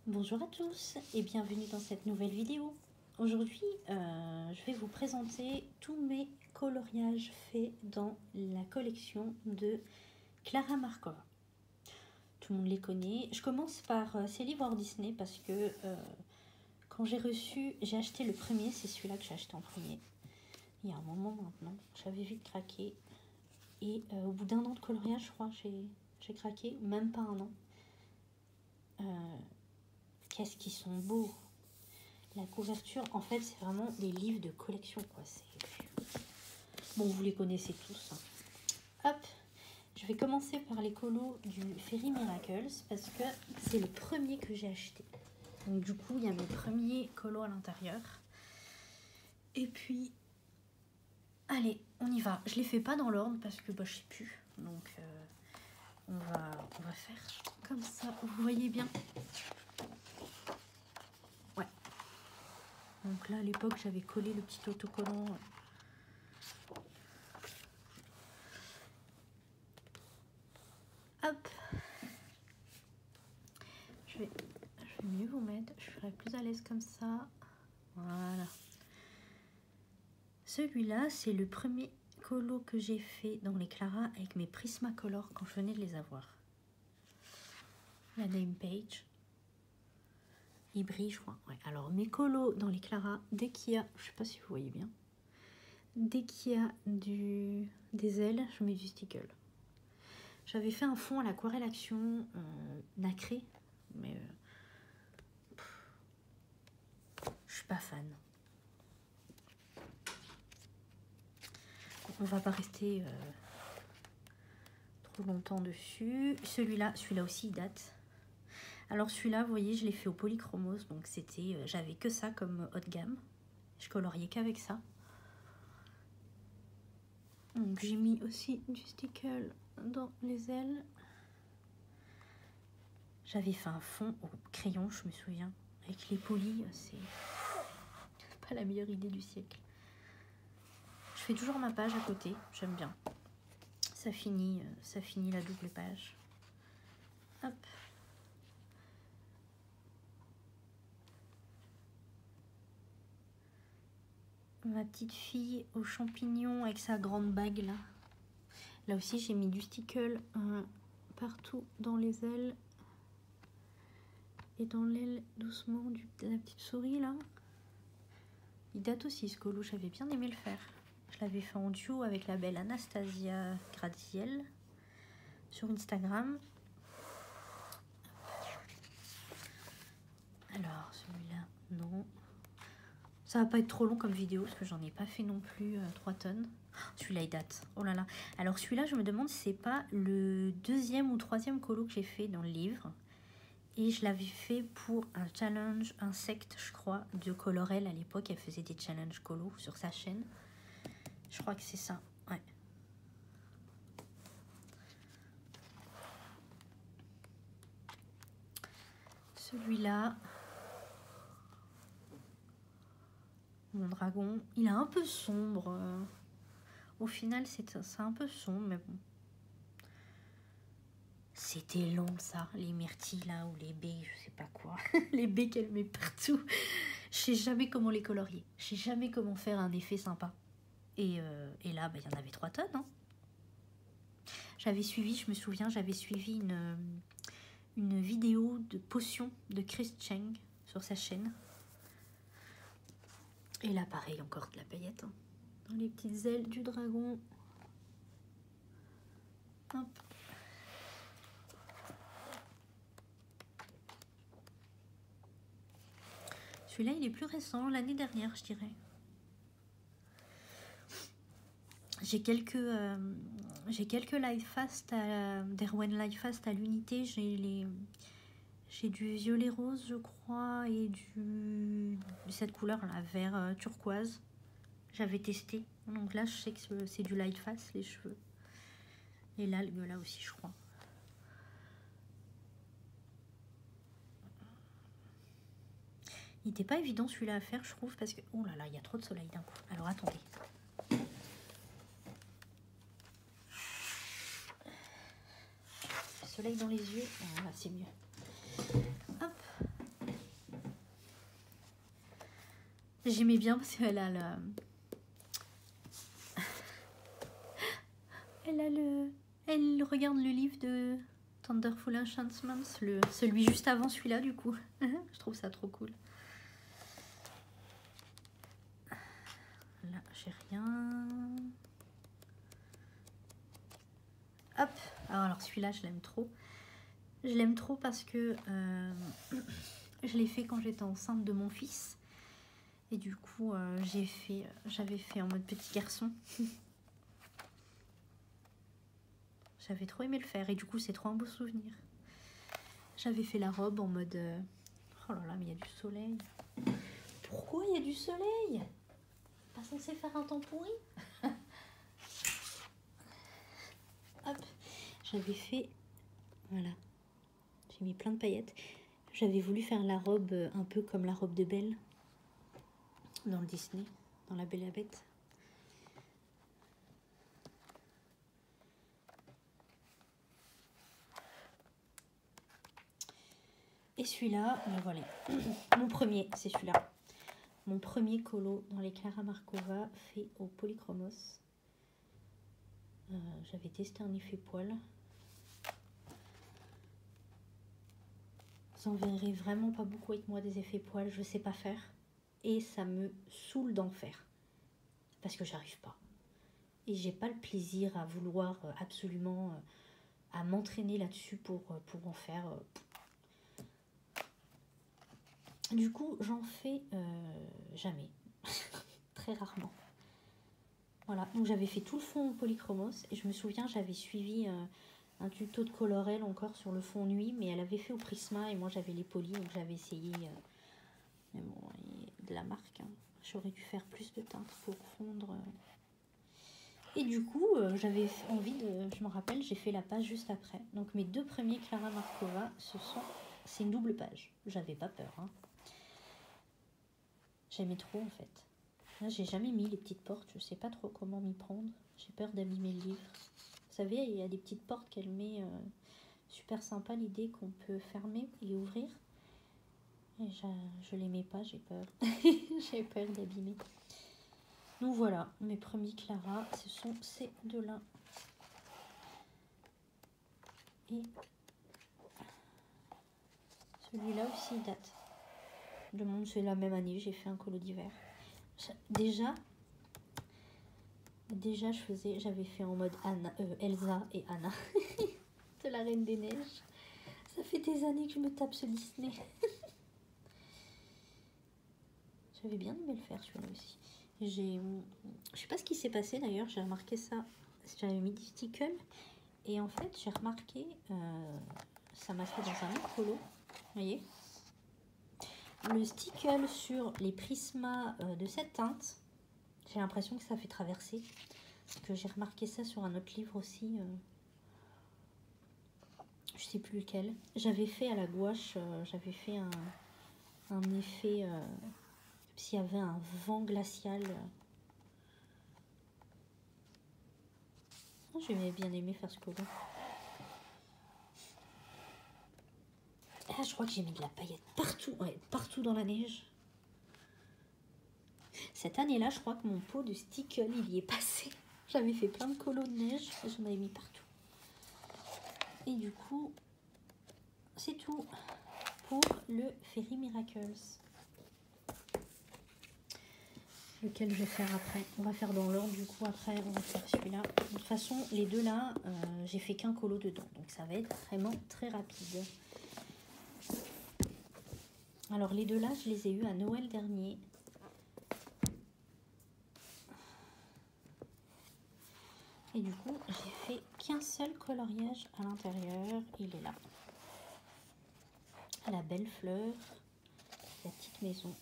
Bonjour à tous et bienvenue dans cette nouvelle vidéo. Aujourd'hui, je vais vous présenter tous mes coloriages faits dans la collection de Clara Markova. Tout le monde les connaît. Je commence par ces livres hors Disney parce que quand j'ai acheté le premier, c'est celui-là que j'ai acheté en premier. Il y a un moment maintenant, j'avais vite craqué. Et au bout d'un an de coloriage, je crois, j'ai craqué, même pas un an. Qu'est-ce qu'ils sont beaux! La couverture, en fait, c'est vraiment des livres de collection, quoi. Bon, vous les connaissez tous. Hein. Hop, je vais commencer par les colos du Fairy Miracles parce que c'est le premier que j'ai acheté. Donc du coup, il y a mes premiers colos à l'intérieur. Et puis, allez, on y va. Je les fais pas dans l'ordre parce que je sais plus. Donc, on va faire comme ça. Vous voyez bien? Ouais. Donc là, à l'époque, j'avais collé le petit autocollant. Hop. Je vais mieux vous mettre. Je serai plus à l'aise comme ça. Voilà. Celui-là, c'est le premier colo que j'ai fait dans les Clara avec mes Prismacolor quand je venais de les avoir. La name page. Il brille, je crois. Ouais. Alors, mes colos dans les Clara, dès qu'il y a, je sais pas si vous voyez bien, dès qu'il y a des ailes, je mets du stickle. J'avais fait un fond à l'aquarelle action nacré, mais je suis pas fan. On va pas rester trop longtemps dessus. Celui-là aussi, il date. Alors celui-là, vous voyez, je l'ai fait au polychromos, donc c'était, j'avais que ça comme haut de gamme. Je coloriais qu'avec ça. Donc j'ai mis aussi du stickle dans les ailes. J'avais fait un fond au crayon, je me souviens. Avec les polis, c'est pas la meilleure idée du siècle. Je fais toujours ma page à côté, j'aime bien. Ça finit la double page. Hop. Ma petite fille aux champignons avec sa grande bague là. Là aussi j'ai mis du stickle partout dans les ailes. Et dans l'aile doucement de la petite souris là. Il date aussi ce colo, j'avais bien aimé le faire. Je l'avais fait en duo avec la belle Anastasia Graziel sur Instagram. Alors celui-là, non. Ça va pas être trop long comme vidéo parce que j'en ai pas fait non plus 3 tonnes. Celui-là il date, oh là là. Alors celui-là je me demande si c'est pas le deuxième ou troisième colo que j'ai fait dans le livre. Et je l'avais fait pour un challenge insecte, je crois, de Colorel à l'époque. Elle faisait des challenges colo sur sa chaîne. Je crois que c'est ça, ouais. Celui-là, mon dragon, il est un peu sombre. Au final, c'est un peu sombre, mais bon. C'était long ça, les myrtilles là, ou les baies, je sais pas quoi. Les baies qu'elle met partout. Je sais jamais comment les colorier. Je sais jamais comment faire un effet sympa. Et là, il y en avait 3 tonnes. Hein. J'avais suivi, je me souviens, une vidéo de potions de Chris Cheng sur sa chaîne. Et là, pareil, encore de la paillette. Hein. Dans les petites ailes du dragon. Hop. Celui-là, il est plus récent, l'année dernière, je dirais. J'ai quelques live fast d'Erwan live fast à l'unité. J'ai du violet rose, je crois, et cette couleur là, vert turquoise. J'avais testé. Donc là, je sais que c'est du light fast, les cheveux. Et l'algue là aussi, je crois. Il n'était pas évident celui-là à faire, je trouve, parce que... Oh là là, il y a trop de soleil d'un coup. Alors, attendez. Soleil dans les yeux, voilà, c'est mieux. Hop. J'aimais bien parce qu'elle a le... Elle regarde le livre de Thunderful Enchantments, celui juste avant celui-là du coup. Je trouve ça trop cool. Là, j'ai rien. Hop. Alors celui-là, je l'aime trop. Je l'aime trop parce que je l'ai fait quand j'étais enceinte de mon fils. Et du coup, j'avais fait en mode petit garçon. J'avais trop aimé le faire et du coup, c'est trop un beau souvenir. J'avais fait la robe en mode... Oh là là, mais il y a du soleil. Pourquoi il y a du soleil? Pas censé faire un temps pourri. Hop. J'avais fait... Voilà. J'ai mis plein de paillettes. J'avais voulu faire la robe un peu comme la robe de Belle. Dans le Disney. Dans La Belle et la Bête. Et celui-là, ben voilà. Mon premier, c'est celui-là. Mon premier colo dans les Clara Markova fait au Polychromos. J'avais testé un effet poil. Vous en verrez vraiment pas beaucoup avec moi des effets poils, je sais pas faire. Et ça me saoule d'en faire. Parce que j'arrive pas. Et j'ai pas le plaisir à vouloir absolument à m'entraîner là-dessus pour en faire. Du coup, j'en fais jamais. Très rarement. Voilà, donc j'avais fait tout le fond au Polychromos. Et je me souviens, j'avais suivi un tuto de Colorel encore sur le fond nuit. Mais elle avait fait au Prisma et moi j'avais les polis. Donc j'avais essayé. Mais bon, de la marque. Hein. J'aurais dû faire plus de teinte pour fondre. Et du coup, j'avais envie de... Je me rappelle, j'ai fait la page juste après. Donc mes deux premiers Clara Markova, c'est une double page. J'avais pas peur. Hein. J'aimais trop en fait. Là, j'ai jamais mis les petites portes. Je sais pas trop comment m'y prendre. J'ai peur d'abîmer le livre. Vous savez, il y a des petites portes qu'elle met. Super sympa l'idée qu'on peut fermer et ouvrir. Et je les mets pas, j'ai peur. J'ai peur d'abîmer. Donc voilà, mes premiers Clara, ce sont ces deux-là. Et celui-là aussi date. Je demande, c'est la même année, j'ai fait un colo d'hiver. Déjà, j'avais fait en mode Elsa et Anna de la Reine des Neiges. Ça fait des années que je me tape ce Disney. J'avais bien aimé le faire celui-là aussi. Je sais pas ce qui s'est passé d'ailleurs, j'ai remarqué ça. J'avais mis du stickle et en fait j'ai remarqué, ça m'a fait dans un autre colo, vous voyez. Le stickle sur les prismas de cette teinte, j'ai l'impression que ça fait traverser. Parce que j'ai remarqué ça sur un autre livre aussi. Je sais plus lequel. J'avais fait à la gouache, j'avais fait un effet... s'il y avait un vent glacial. J'avais bien aimé faire ce colo. Ah, je crois que j'ai mis de la paillette partout, ouais, partout dans la neige. Cette année-là, je crois que mon pot de stickle, il y est passé. J'avais fait plein de colos de neige et j'en avais mis partout. Et du coup, c'est tout pour le Fairy Miracles. Lequel je vais faire après. On va faire dans l'ordre du coup après, on va faire celui-là. De toute façon, les deux là, j'ai fait qu'un colo dedans. Donc ça va être vraiment très rapide. Alors les deux là, je les ai eus à Noël dernier. Et du coup, j'ai fait qu'un seul coloriage à l'intérieur. Il est là. La belle fleur. La petite maison.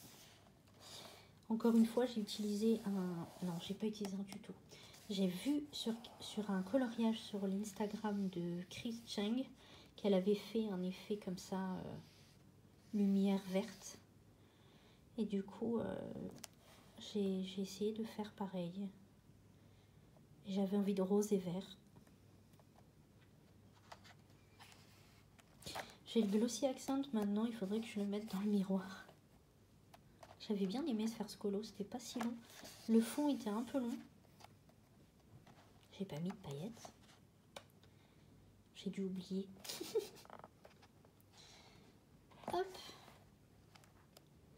Encore une fois, j'ai utilisé un... Non, j'ai pas utilisé un tuto. J'ai vu sur un coloriage sur l'Instagram de Chris Cheng qu'elle avait fait un effet comme ça, lumière verte. Et du coup, j'ai essayé de faire pareil. J'avais envie de rose et vert. J'ai le Glossy Accent maintenant, il faudrait que je le mette dans le miroir. J'avais bien aimé faire ce colo, c'était pas si long. Le fond était un peu long. J'ai pas mis de paillettes. J'ai dû oublier. Hop.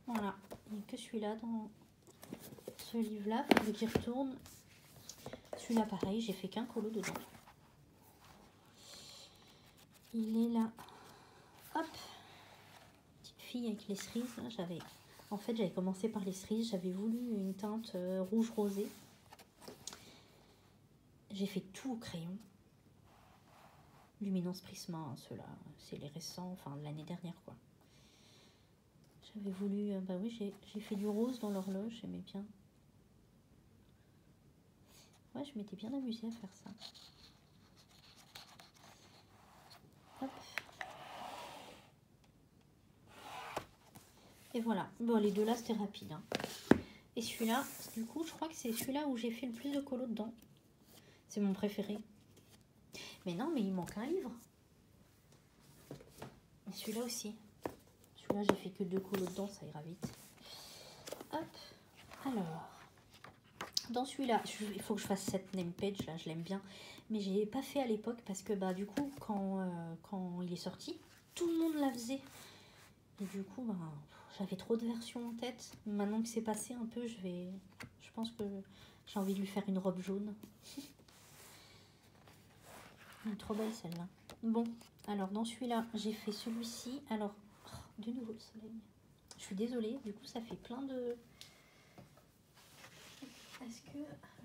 Voilà. Il n'y a que celui-là dans ce livre-là. Faut que j'y retourne. Celui-là, pareil, j'ai fait qu'un colo dedans. Il est là. Hop. Petite fille avec les cerises. En fait, j'avais commencé par les cerises. J'avais voulu une teinte rouge rosé. J'ai fait tout au crayon. Luminance Prisma, hein, ceux-là, c'est les récents, enfin l'année dernière quoi. J'avais voulu, bah oui, j'ai fait du rose dans l'horloge, j'aimais bien. Ouais, je m'étais bien amusée à faire ça. Hop. Et voilà, bon les deux là c'était rapide. Hein. Et celui-là, du coup, je crois que c'est celui-là où j'ai fait le plus de colo dedans. C'est mon préféré. Mais non, mais il manque un livre. Et celui-là aussi. Celui-là, j'ai fait que 2 colos dedans, ça ira vite. Hop. Alors, dans celui-là, il faut que je fasse cette name page, là, je l'aime bien. Mais je l'ai pas fait à l'époque parce que, bah, du coup, quand il est sorti, tout le monde la faisait. Et du coup, bah, j'avais trop de versions en tête. Maintenant que c'est passé un peu, je pense que j'ai envie de lui faire une robe jaune. Elle est trop belle celle-là. Bon, alors dans celui-là, j'ai fait celui-ci. Alors, de nouveau le soleil. Je suis désolée, du coup ça fait plein de... Est-ce que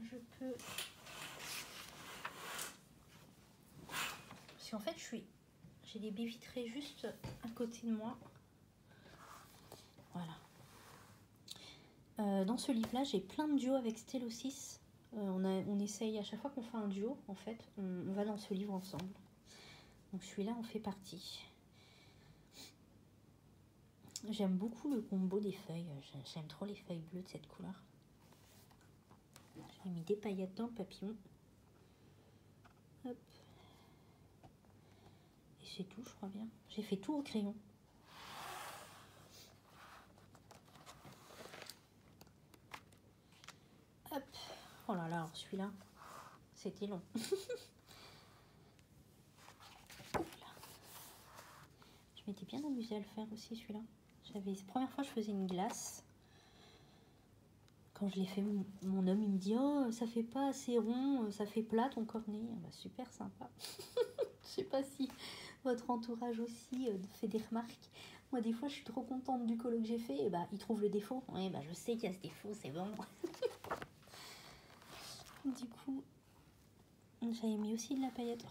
je peux... Parce qu'en fait, j'ai des baies vitrées juste à côté de moi. Voilà. Dans ce livre-là, j'ai plein de duos avec Stello 6. On essaye, à chaque fois qu'on fait un duo, en fait, on va dans ce livre ensemble. Donc celui-là en fait partie. J'aime beaucoup le combo des feuilles. J'aime trop les feuilles bleues de cette couleur. J'ai mis des paillettes dans le papillon. Hop. Et c'est tout, je crois bien. J'ai fait tout au crayon. Hop. Oh là là, alors celui-là, c'était long. Je m'étais bien amusée à le faire aussi, celui-là. La première fois, je faisais une glace. Quand je l'ai fait, mon homme, il me dit « Oh, ça fait pas assez rond, ça fait plat ton cornet. » Bah, super sympa. Je sais pas si votre entourage aussi fait des remarques. Moi, des fois, je suis trop contente du colo que j'ai fait. Et bah, il trouve le défaut. Oui, bah, je sais qu'il y a ce défaut, c'est bon. Du coup, j'avais mis aussi de la paillette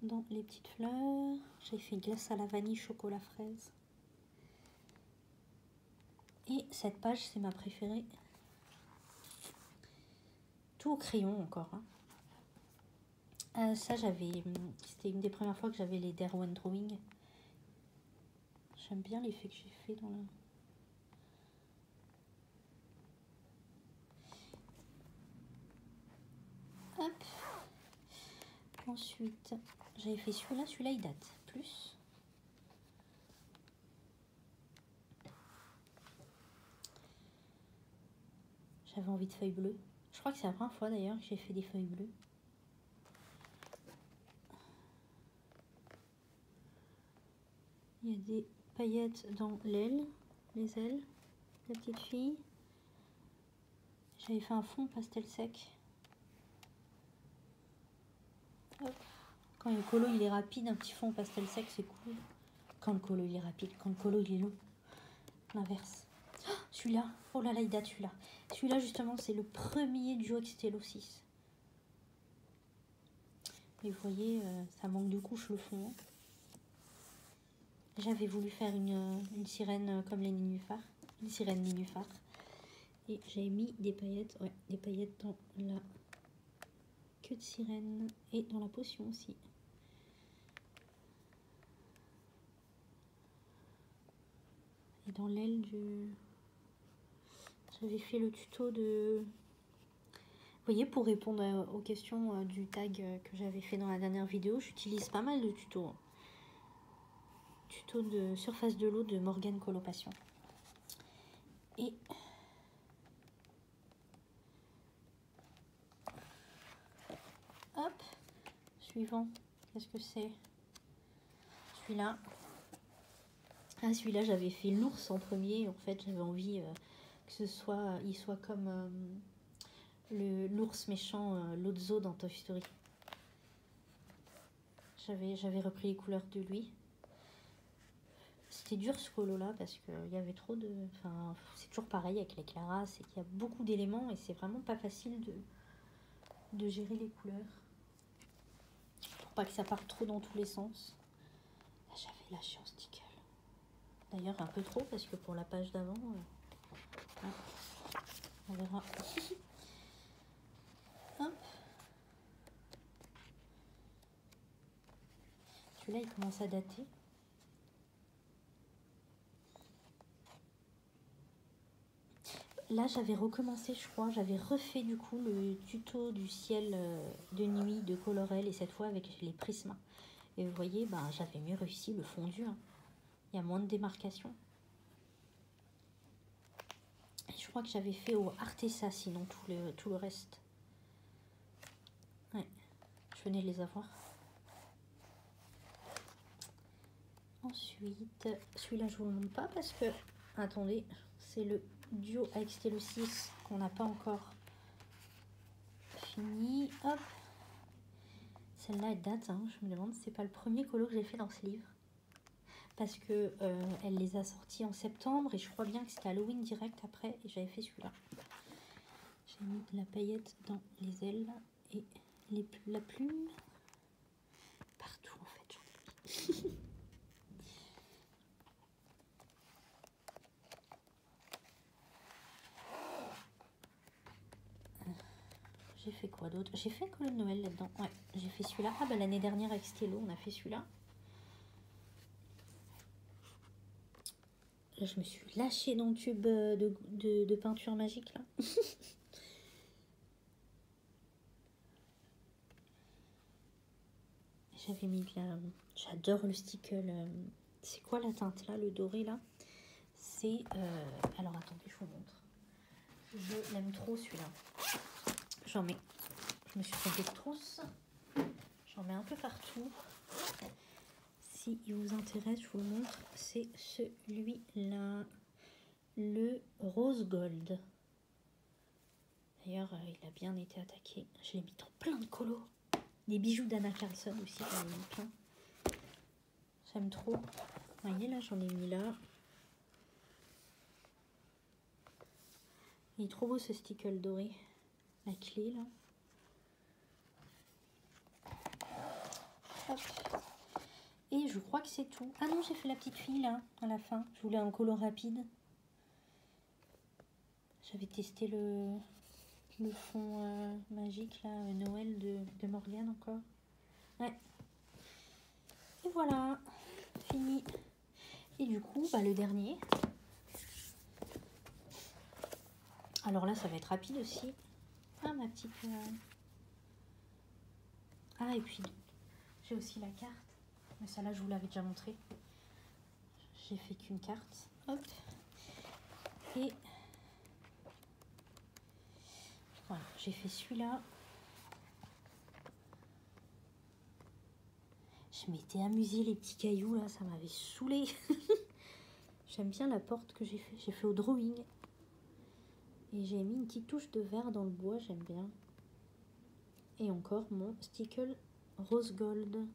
dans les petites fleurs. J'ai fait glace à la vanille, chocolat, fraise. Et cette page, c'est ma préférée. Tout au crayon encore. Hein. Ça, c'était une des premières fois que j'avais les Derwent Drawing. J'aime bien l'effet que j'ai fait dans la... Hop. Ensuite, j'avais fait celui-là. Celui-là, il date plus. J'avais envie de feuilles bleues. Je crois que c'est la première fois d'ailleurs que j'ai fait des feuilles bleues. Il y a des paillettes dans l'aile, les ailes de la petite fille. J'avais fait un fond pastel sec. Hop. Quand le colo il est rapide, un petit fond pastel sec c'est cool. Quand le colo il est rapide, quand le colo il est long. L'inverse. Oh, celui-là, oh là là, il date celui-là. Celui-là justement c'est le premier duo Stello 6. Et vous voyez, ça manque de couches le fond. J'avais voulu faire une sirène comme les nénuphars. Une sirène nénuphar. Et j'avais mis des paillettes, ouais, des paillettes dans la queue de sirène et dans la potion aussi. Et dans l'aile du... J'avais fait le tuto de... Vous voyez, pour répondre aux questions du tag que j'avais fait dans la dernière vidéo, j'utilise pas mal de tutos. Tuto de surface de l'eau de Morgane Coloration. Et suivant, qu'est-ce que c'est? Celui-là. Ah, celui-là, j'avais fait l'ours en premier. En fait, j'avais envie que ce soit, il soit comme l'ours méchant Lotso dans Toy Story. J'avais repris les couleurs de lui. C'était dur ce colo-là parce qu'il y avait trop de... Enfin, c'est toujours pareil avec les Clara, c'est qu'il y a beaucoup d'éléments et c'est vraiment pas facile de gérer les couleurs. Pour pas que ça parte trop dans tous les sens. Là, j'avais lâché en sticker. D'ailleurs, un peu trop parce que pour la page d'avant... on verra. Hop. Celui-là, il commence à dater. Là, j'avais recommencé, je crois. J'avais refait du coup le tuto du ciel de nuit de Colorel et cette fois avec les prismes. Et vous voyez, ben, j'avais mieux réussi le fondu. Hein. Il y a moins de démarcation. Et je crois que j'avais fait au Artesa, sinon tout le reste. Ouais, je venais de les avoir. Ensuite, celui-là, je vous le montre pas parce que... Attendez, c'est le duo avec Stello 6 qu'on n'a pas encore fini. Hop. Celle-là, elle date. Hein. Je me demande si c'est pas le premier colo que j'ai fait dans ce livre. Parce que elle les a sortis en septembre et je crois bien que c'était Halloween direct après et j'avais fait celui-là. J'ai mis de la paillette dans les ailes et la plume partout en fait. J'en ai mis. J'ai fait quoi d'autre? J'ai fait un colo de Noël là-dedans. Ouais, j'ai fait celui-là. Ah bah l'année dernière avec Stello, on a fait celui-là. Là, je me suis lâchée dans le tube de peinture magique là. J'avais mis de la... J'adore le sticker. C'est quoi la teinte là, le doré là? C'est... Alors attendez, je vous montre. Je l'aime trop celui-là. J'en mets... Je me suis trompée de trousse. J'en mets un peu partout. Si il vous intéresse, je vous le montre. C'est celui-là. Le rose gold. D'ailleurs, il a bien été attaqué. Je l'ai mis dans plein de colos. Des bijoux d'Anna Carlson aussi, j'en ai mis plein. J'aime trop. Vous voyez, là, j'en ai mis là. Il est trop beau ce sticker doré. La clé, là. Hop. Et je crois que c'est tout. Ah non, j'ai fait la petite fille, là, à la fin. Je voulais un colo rapide. J'avais testé le fond magique, là, Noël de Morgane encore. Ouais. Et voilà, fini. Et du coup, bah, le dernier. Alors là, ça va être rapide aussi. Ah, ma petite... Ah, et puis, j'ai aussi la carte. Mais ça, là, je vous l'avais déjà montré. J'ai fait qu'une carte. Hop. Et... Voilà, j'ai fait celui-là. Je m'étais amusée, les petits cailloux, là, ça m'avait saoulé. J'aime bien la porte que j'ai fait. J'ai fait au drawing. Et j'ai mis une petite touche de vert dans le bois, j'aime bien. Et encore mon sticker rose gold.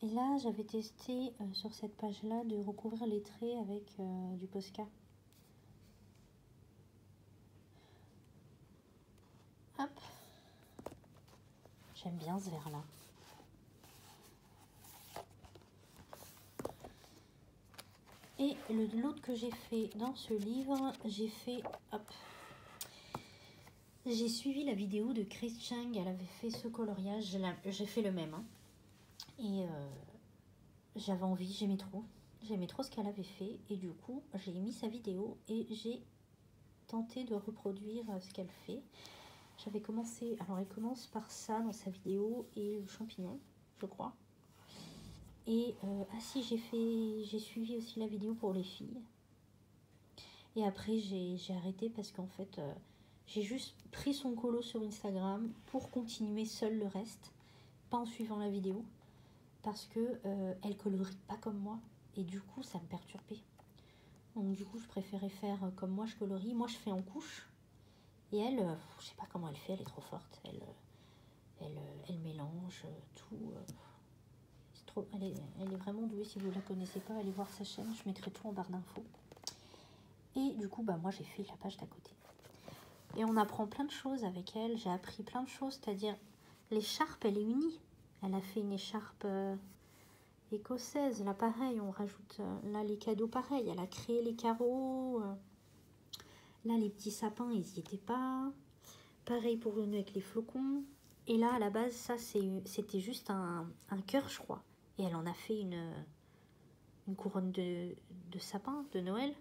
Et là, j'avais testé sur cette page-là de recouvrir les traits avec du Posca. Hop. J'aime bien ce vert-là. Et l'autre que j'ai fait dans ce livre, j'ai fait... Hop. J'ai suivi la vidéo de Chris Chang, elle avait fait ce coloriage, j'ai fait le même. Hein. Et j'avais envie, j'aimais trop ce qu'elle avait fait. Et du coup, j'ai mis sa vidéo et j'ai tenté de reproduire ce qu'elle fait. J'avais commencé, alors elle commence par ça dans sa vidéo et le champignon, je crois. Et ah si, j'ai suivi aussi la vidéo pour les filles. Et après, j'ai arrêté parce qu'en fait, j'ai juste pris son colo sur Instagram pour continuer seule le reste, pas en suivant la vidéo, parce que elle colorie pas comme moi. Et du coup, ça me perturbait. Donc du coup, je préférais faire comme moi je colorie. Moi, je fais en couche. Et elle, je sais pas comment elle fait, elle est trop forte. Elle mélange tout. Elle est vraiment douée. Si vous ne la connaissez pas, allez voir sa chaîne. Je mettrai tout en barre d'infos. Et du coup, bah, moi, j'ai fait la page d'à côté. Et on apprend plein de choses avec elle. J'ai appris plein de choses. C'est-à-dire, l'écharpe, elle est unie. Elle a fait une écharpe écossaise. Là, pareil, on rajoute là les cadeaux pareil. Elle a créé les carreaux. Là, les petits sapins, ils n'y étaient pas. Pareil pour une avec les flocons. Et là, à la base, ça, c'était juste un cœur, je crois. Et elle en a fait une couronne de sapin de Noël.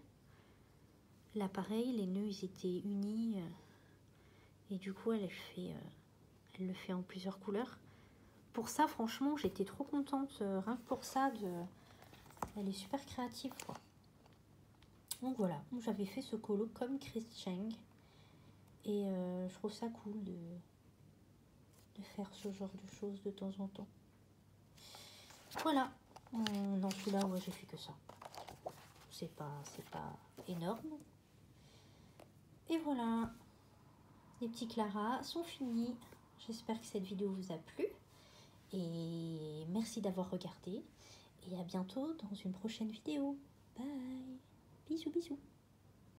Là, pareil, les nœuds, ils étaient unis. Et du coup, elle le fait en plusieurs couleurs. Pour ça, franchement, j'étais trop contente. Rien que pour ça, elle est super créative, quoi. Donc voilà, j'avais fait ce colo comme Chris Cheng. Et je trouve ça cool de faire ce genre de choses de temps en temps. Voilà. Dans celui-là, ouais, j'ai fait que ça. C'est pas énorme. Et voilà. Les petits Clara sont finis. J'espère que cette vidéo vous a plu. Et merci d'avoir regardé. Et à bientôt dans une prochaine vidéo. Bye. Bisous, bisous.